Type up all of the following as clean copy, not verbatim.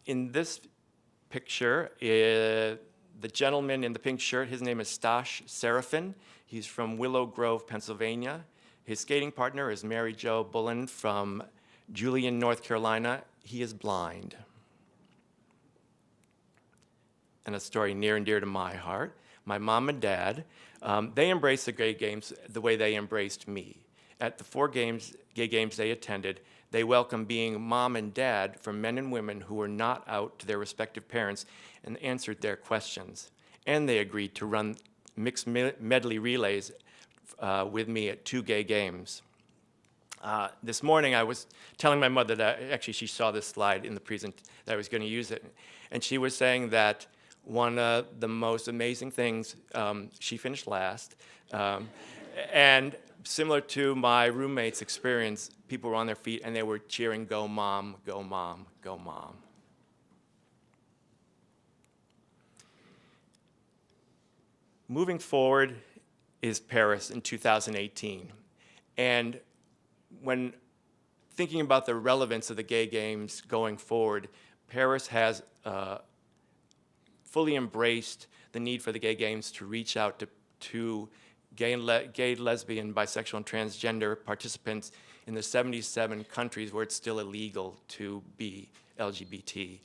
In this picture, the gentleman in the pink shirt, his name is Stash Seraphin. He's from Willow Grove, Pennsylvania. His skating partner is Mary Jo Bullen from Julian, North Carolina. He is blind. And a story near and dear to my heart. My mom and dad, they embraced the gay games the way they embraced me. At the 4 gay games they attended, they welcomed being mom and dad from men and women who were not out to their respective parents and answered their questions. And they agreed to run mixed medley relays with me at 2 gay games. This morning I was telling my mother that, actually she saw this slide in the that I was going to use it, and she was saying that one of the most amazing things, she finished last, and similar to my roommate's experience, people were on their feet and they were cheering, "Go Mom, go Mom, go Mom." Moving forward is Paris in 2018. And when thinking about the relevance of the gay games going forward, Paris has fully embraced the need for the gay games to reach out to gay, lesbian, bisexual, and transgender participants in the 77 countries where it's still illegal to be LGBT.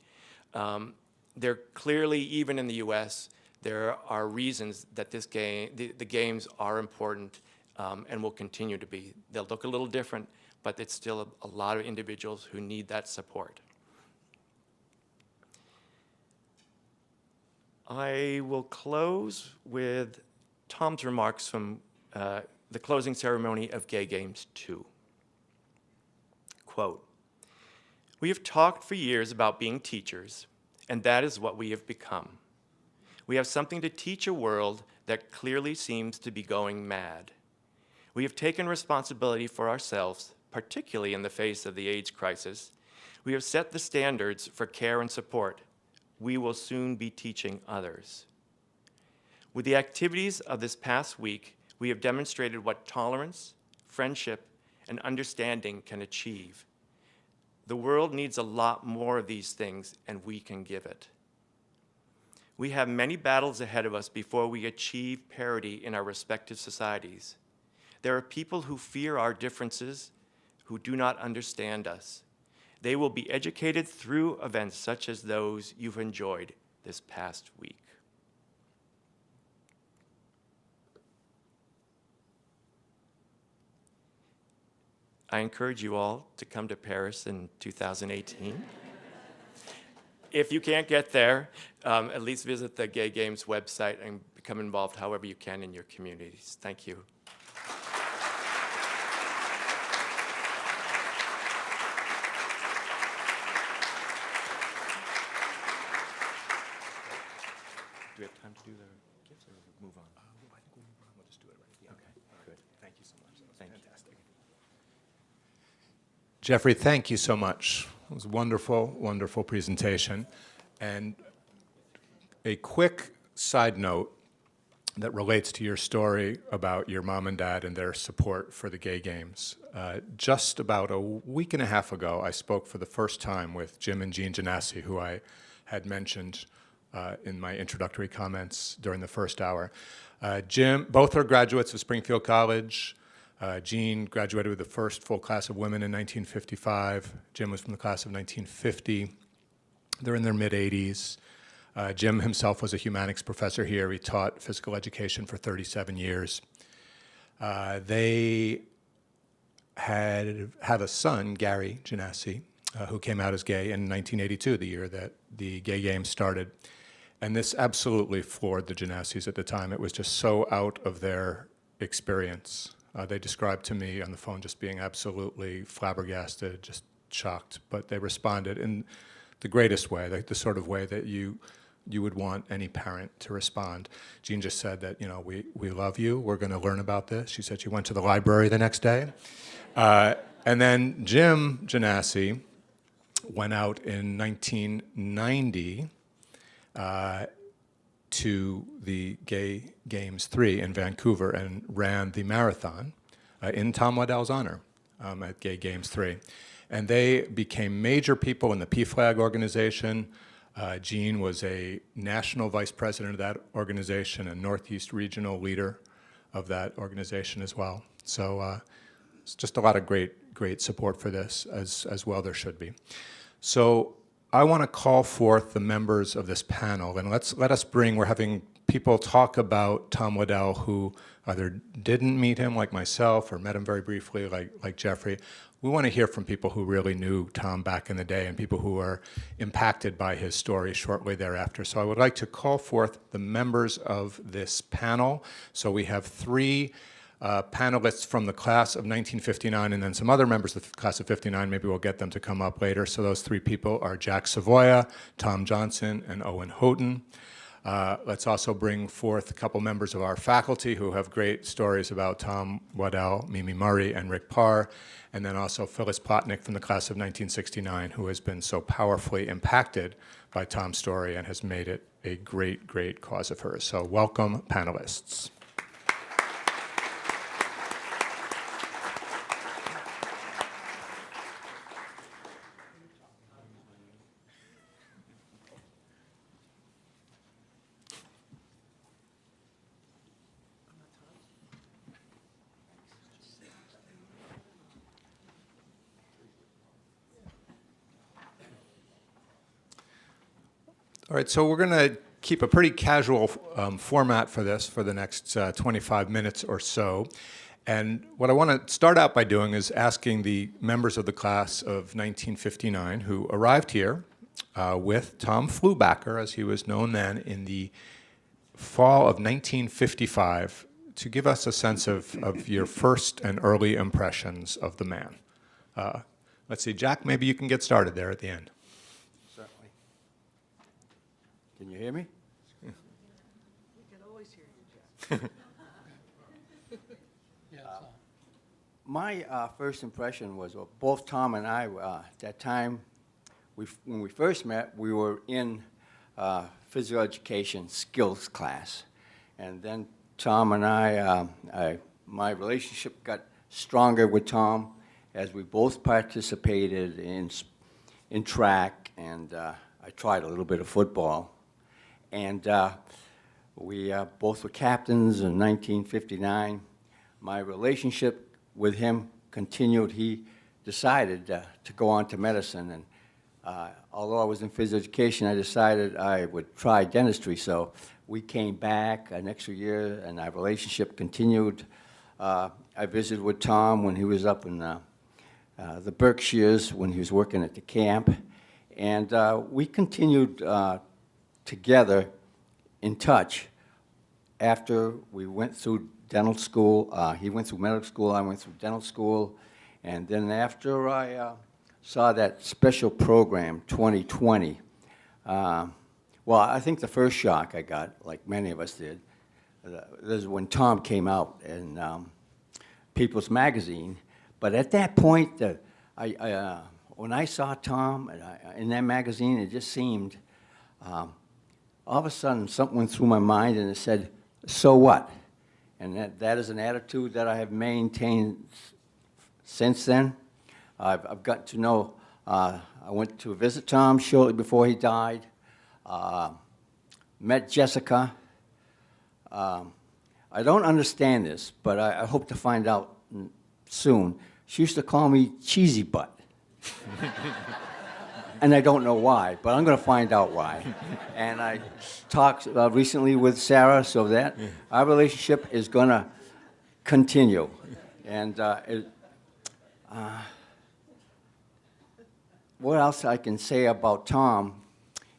There clearly, even in the US, there are reasons that the games are important and will continue to be. They'll look a little different, but it's still a lot of individuals who need that support. I will close with Tom's remarks from the closing ceremony of Gay Games 2. Quote, "We have talked for years about being teachers, and that is what we have become. We have something to teach a world that clearly seems to be going mad. We have taken responsibility for ourselves, particularly in the face of the AIDS crisis. We have set the standards for care and support. We will soon be teaching others. With the activities of this past week, we have demonstrated what tolerance, friendship, and understanding can achieve. The world needs a lot more of these things, and we can give it. We have many battles ahead of us before we achieve parity in our respective societies. There are people who fear our differences, who do not understand us. They will be educated through events such as those you've enjoyed this past week." I encourage you all to come to Paris in 2018. If you can't get there, at least visit the Gay Games website and become involved however you can in your communities. Thank you. Do we have time to do the gifts or move on? I think we'll move on. We'll just do it right at the end. Okay, good. Thank you so much. That was fantastic. Jeffrey, thank you so much. It was a wonderful, wonderful presentation. And a quick side note that relates to your story about your mom and dad and their support for the Gay Games. Just about a week and a half ago, I spoke for the first time with Jim and Jean Genassi, who I had mentioned in my introductory comments during the first hour. Jim, both are graduates of Springfield College. Jean graduated with the first full class of women in 1955. Jim was from the class of 1950. They're in their mid-80s. Jim himself was a humanities professor here. He taught physical education for 37 years. They have a son, Gary Genassi, who came out as gay in 1982, the year that the Gay Games started. And this absolutely floored the Genassis at the time. It was just so out of their experience. They described to me on the phone just being absolutely flabbergasted, just shocked. But they responded in the greatest way, like the sort of way that you would want any parent to respond. Jean just said that, you know, we love you. We're going to learn about this. She said she went to the library the next day. And then Jim Genassi went out in 1990 to the Gay Games 3 in Vancouver and ran the marathon in Tom Waddell's honor at Gay Games 3. And they became major people in the PFLAG organization. Gene was a national vice president of that organization and Northeast regional leader of that organization as well. So it's just a lot of great support for this, as well there should be. So I want to call forth the members of this panel, and let us bring, we're having people talk about Tom Waddell who either didn't meet him like myself or met him very briefly like Jeffrey. We want to hear from people who really knew Tom back in the day and people who are impacted by his story shortly thereafter. So I would like to call forth the members of this panel. So we have three panelists from the class of 1959 and then some other members of the class of 59. Maybe we'll get them to come up later. So those three people are Jack Savoya, Tom Johnson, and Owen Houghton. Let's also bring forth a couple members of our faculty who have great stories about Tom Waddell, Mimi Murray, and Rick Parr, and then also Phyllis Plotnick from the class of 1969, who has been so powerfully impacted by Tom's story and has made it a great cause of hers. So welcome, panelists. All right, so we're going to keep a pretty casual format for this for the next 25 minutes or so. And what I want to start out by doing is asking the members of the class of 1959 who arrived here with Tom Flubacker, as he was known then, in the fall of 1955, to give us a sense of your first and early impressions of the man. Let's see, Jack, maybe you can get started there at the end. Certainly. Can you hear me? We can always hear you, Jeff. My first impression was both Tom and I, at that time, when we first met, we were in physical education skills class. And then Tom and my relationship got stronger with Tom as we both participated in track, and I tried a little bit of football. And we both were captains in 1959. My relationship with him continued. He decided to go on to medicine, and although I was in physical education, I decided I would try dentistry. So we came back an extra year, and our relationship continued. I visited with Tom when he was up in the Berkshires, when he was working at the camp, and we continued together in touch after we went through dental school. He went through medical school, I went through dental school, and then after I saw that special program, 2020, well, I think the first shock I got, like many of us did, is when Tom came out in People's Magazine. But at that point, when I saw Tom in that magazine, it just seemed, all of a sudden, something went through my mind and it said, so what? And that is an attitude that I have maintained since then. I've got to know, I went to visit Tom shortly before he died, met Jessica. I don't understand this, but I hope to find out soon. She used to call me Cheesy Butt. And I don't know why, but I'm going to find out why. And I talked recently with Sarah, so that our relationship is going to continue. And what else I can say about Tom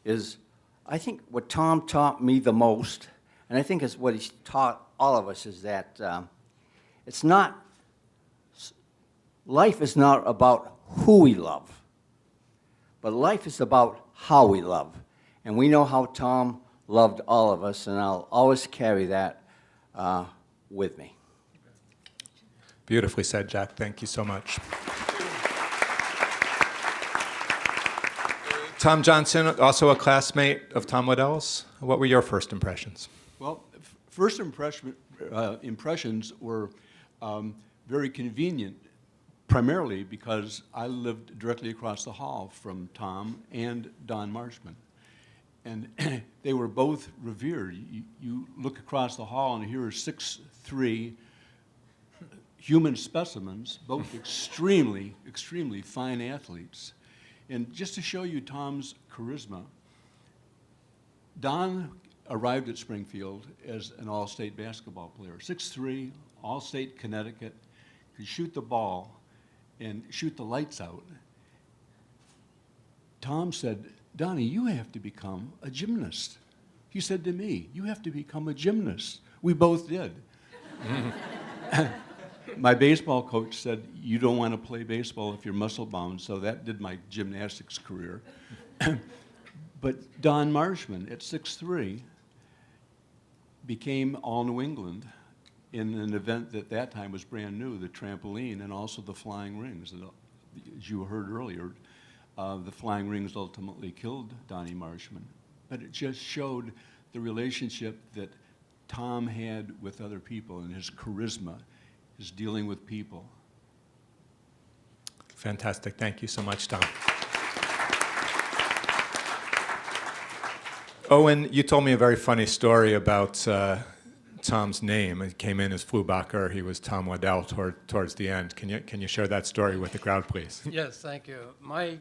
is, I think what Tom taught me the most, and I think it's what he's taught all of us, is that it's not, life is not about who we love, but life is about how we love. And we know how Tom loved all of us, and I'll always carry that with me. Beautifully said, Jack. Thank you so much. Tom Johnson, also a classmate of Tom Waddell's. What were your first impressions? Well, first impressions were very convenient. primarily because I lived directly across the hall from Tom and Don Marshman. And they were both revered. You look across the hall and here are 6'3" human specimens, both extremely, extremely fine athletes. And just to show you Tom's charisma, Don arrived at Springfield as an all-state basketball player. 6'3", all-state Connecticut, could shoot the ball and shoot the lights out. Tom said, "Donnie, you have to become a gymnast." He said to me, "You have to become a gymnast." We both did. My baseball coach said, "You don't want to play baseball if you're muscle-bound," so that did my gymnastics career. But Don Marshman, at 6'3", became All-New England in an event that that time was brand new, the trampoline and also the flying rings. And, as you heard earlier, the flying rings ultimately killed Donnie Marshman. But it just showed the relationship that Tom had with other people and his charisma, his dealing with people. Fantastic. Thank you so much, Tom. Owen, you told me a very funny story about Tom's name. It came in as Flubacher. He was Tom Waddell towards the end. Can you share that story with the crowd, please? Yes, thank you. My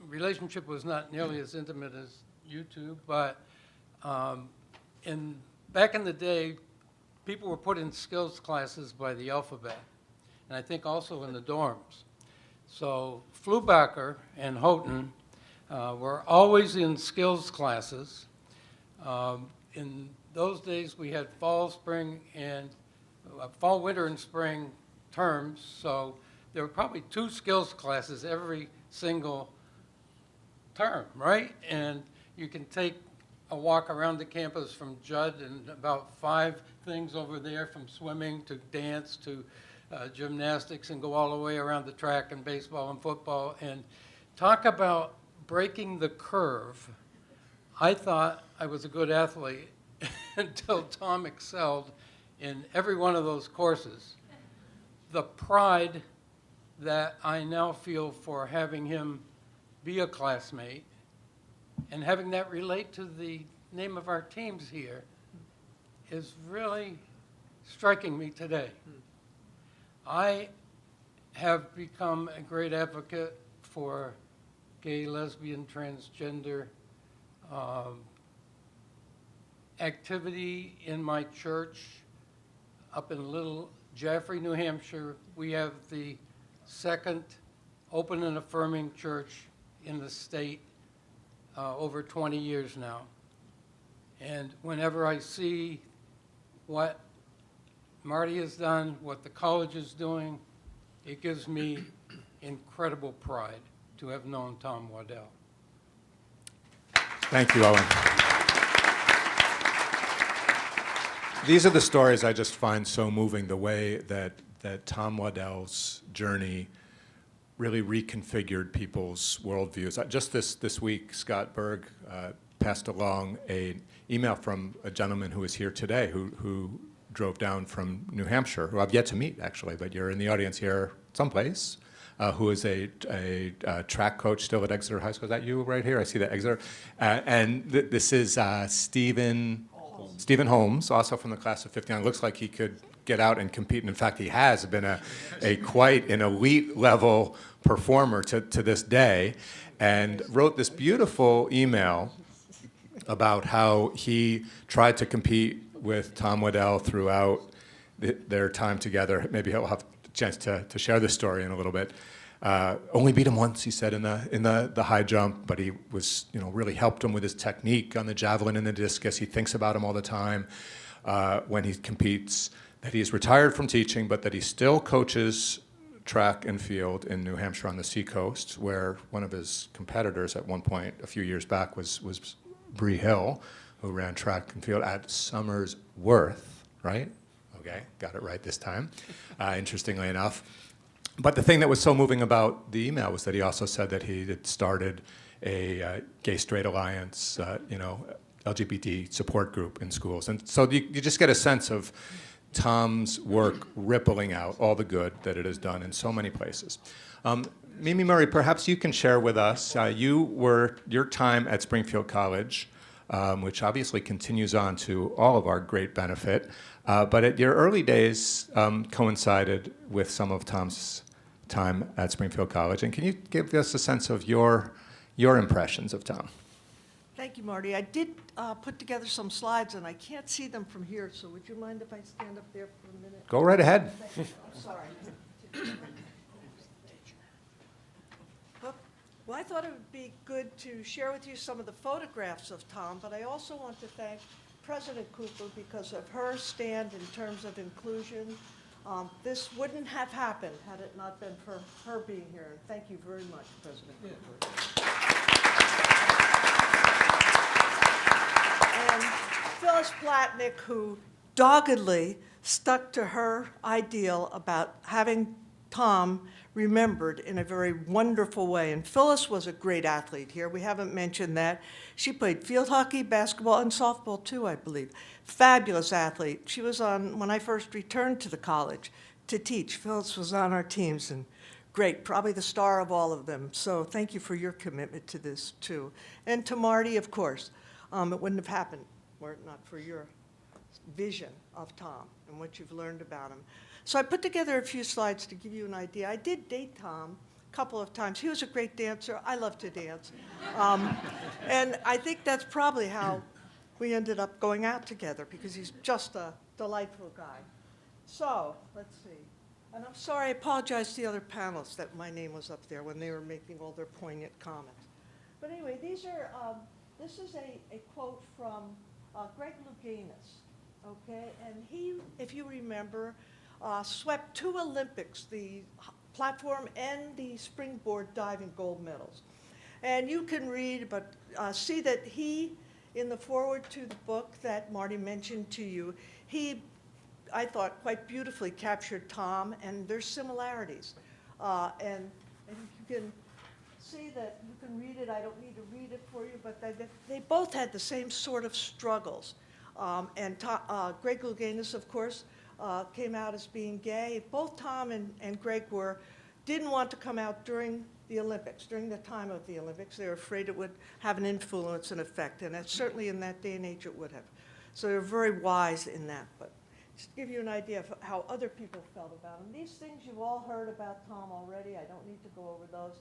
relationship was not nearly as intimate as you two, but back in the day, people were put in skills classes by the alphabet, and I think also in the dorms. So Flubacher and Houghton were always in skills classes. In those days, we had fall, winter, and spring terms, so there were probably 2 skills classes every single term, right? And you can take a walk around the campus from Judd and about 5 things over there, from swimming to dance to gymnastics, and go all the way around the track and baseball and football. And talk about breaking the curve. I thought I was a good athlete until Tom excelled in every one of those courses. The pride that I now feel for having him be a classmate and having that relate to the name of our teams here is really striking me today. I have become a great advocate for gay, lesbian, transgender activity in my church. Up in Little Jaffrey, New Hampshire, we have the 2nd open and affirming church in the state, over 20 years now. And whenever I see what Marty has done, what the college is doing, it gives me incredible pride to have known Tom Waddell. Thank you, Owen. These are the stories I just find so moving, the way that Tom Waddell's journey really reconfigured people's worldviews. Just this week, Scott Berg passed along an email from a gentleman who is here today who drove down from New Hampshire, who I've yet to meet, actually, but you're in the audience here someplace, who is a track coach still at Exeter High School. Is that you right here? I see that, Exeter. This is Stephen Holmes, also from the class of '59. Looks like he could get out and compete, and in fact, he has been a quite an elite level performer to this day, and wrote this beautiful email about how he tried to compete with Tom Waddell throughout their time together. Maybe he'll have a chance to share this story in a little bit. Only beat him once, he said, in the high jump, but he was, really helped him with his technique on the javelin and the discus. He thinks about him all the time when he competes. That he's retired from teaching, but that he still coaches track and field in New Hampshire on the seacoast, where one of his competitors at one point a few years back was Bree Hill, who ran track and field at Summers Worth, right? Okay, got it right this time, interestingly enough. But the thing that was so moving about the email was that he also said that he had started a Gay Straight Alliance, LGBT support group in schools. And so you just get a sense of Tom's work rippling out all the good that it has done in so many places. Mimi Murray, perhaps you can share with us your time at Springfield College, which obviously continues on to all of our great benefit, but at your early days coincided with some of Tom's time at Springfield College. And can you give us a sense of your impressions of Tom? Thank you, Marty. I did put together some slides, and I can't see them from here, so would you mind if I stand up there for a minute? Go right ahead. I'm sorry. Well, I thought it would be good to share with you some of the photographs of Tom, but I also want to thank President Cooper because of her stand in terms of inclusion. This wouldn't have happened had it not been for her being here. And thank you very much, President Cooper. And Phyllis Platnick, who doggedly stuck to her ideal about having Tom remembered in a very wonderful way. And Phyllis was a great athlete here. We haven't mentioned that. She played field hockey, basketball, and softball too, I believe. Fabulous athlete. She was on, when I first returned to the college to teach, Phyllis was on our teams, and great, probably the star of all of them. So thank you for your commitment to this too. And to Marty, of course. It wouldn't have happened were it not for your vision of Tom and what you've learned about him. So I put together a few slides to give you an idea. I did date Tom a couple of times. He was a great dancer. I love to dance. And I think that's probably how we ended up going out together, because he's just a delightful guy. So let's see. And I'm sorry, I apologize to the other panelists that my name was up there when they were making all their poignant comments. But anyway, these are, this is a quote from Greg Louganis, okay? And he, if you remember, swept 2 Olympics, the platform and the springboard diving gold medals. And you can read, but see that he, in the foreword to the book that Marty mentioned to you, he, I thought, quite beautifully captured Tom and their similarities. And you can see that, you can read it, I don't need to read it for you, but they both had the same sort of struggles. Greg Louganis, of course, came out as being gay. Both Tom and Greg didn't want to come out during the Olympics, during the time of the Olympics. They were afraid it would have an influence and effect, and certainly in that day and age it would have. So they were very wise in that. But just to give you an idea of how other people felt about him. These things you've all heard about Tom already. I don't need to go over those.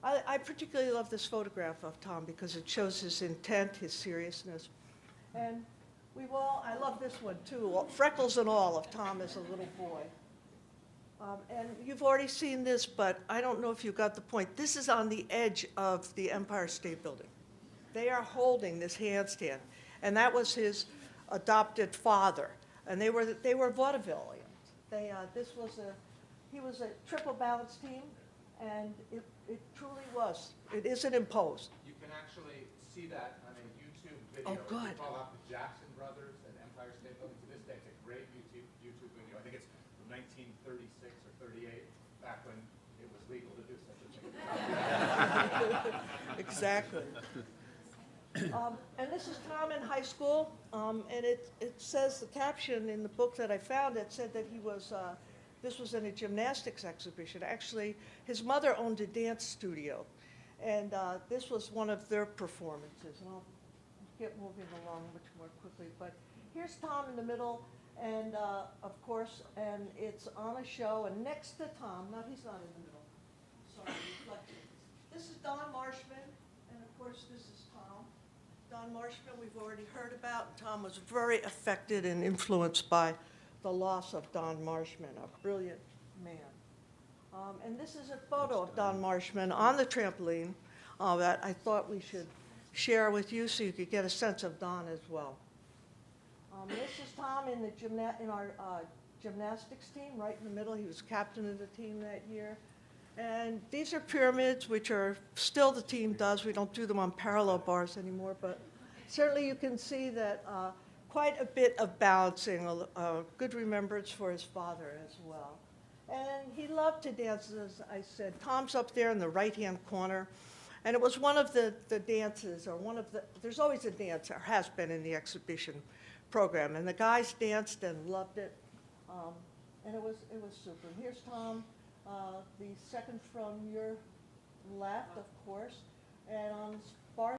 I particularly love this photograph of Tom because it shows his intent, his seriousness. And I love this one too, freckles and all of Tom as a little boy. And you've already seen this, but I don't know if you got the point. This is on the edge of the Empire State Building. They are holding this handstand, and that was his adopted father. And they were vaudevillians. He was a triple balance team, and it truly was. It isn't imposed. You can actually see that on a YouTube video. Oh, good. If you call out the Jackson Brothers and Empire State Building to this day, it's a great YouTube video. I think it's from 1936 or 38, back when it was legal to do such a thing. Exactly. And this is Tom in high school, and it says, the caption in the book that I found, it said that this was in a gymnastics exhibition. Actually, his mother owned a dance studio, and this was one of their performances. And I'll get moving along much more quickly, but here's Tom in the middle, and of course, and it's on a show, and next to Tom, he's not in the middle, sorry, reflections. This is Don Marshman, and of course, this is Tom. Don Marshman we've already heard about. Tom was very affected and influenced by the loss of Don Marshman, a brilliant man. And this is a photo of Don Marshman on the trampoline that I thought we should share with you so you could get a sense of Don as well. This is Tom in our gymnastics team, right in the middle. He was captain of the team that year. And these are pyramids, which are still the team does. We don't do them on parallel bars anymore, but certainly you can see that quite a bit of balancing, a good remembrance for his father as well. And he loved to dance, as I said. Tom's up there in the right-hand corner. And it was one of the dances, or there's always a dance, or has been in the exhibition, program, and the guys danced and loved it, and it was super. And here's Tom, the second from your left, of course, and on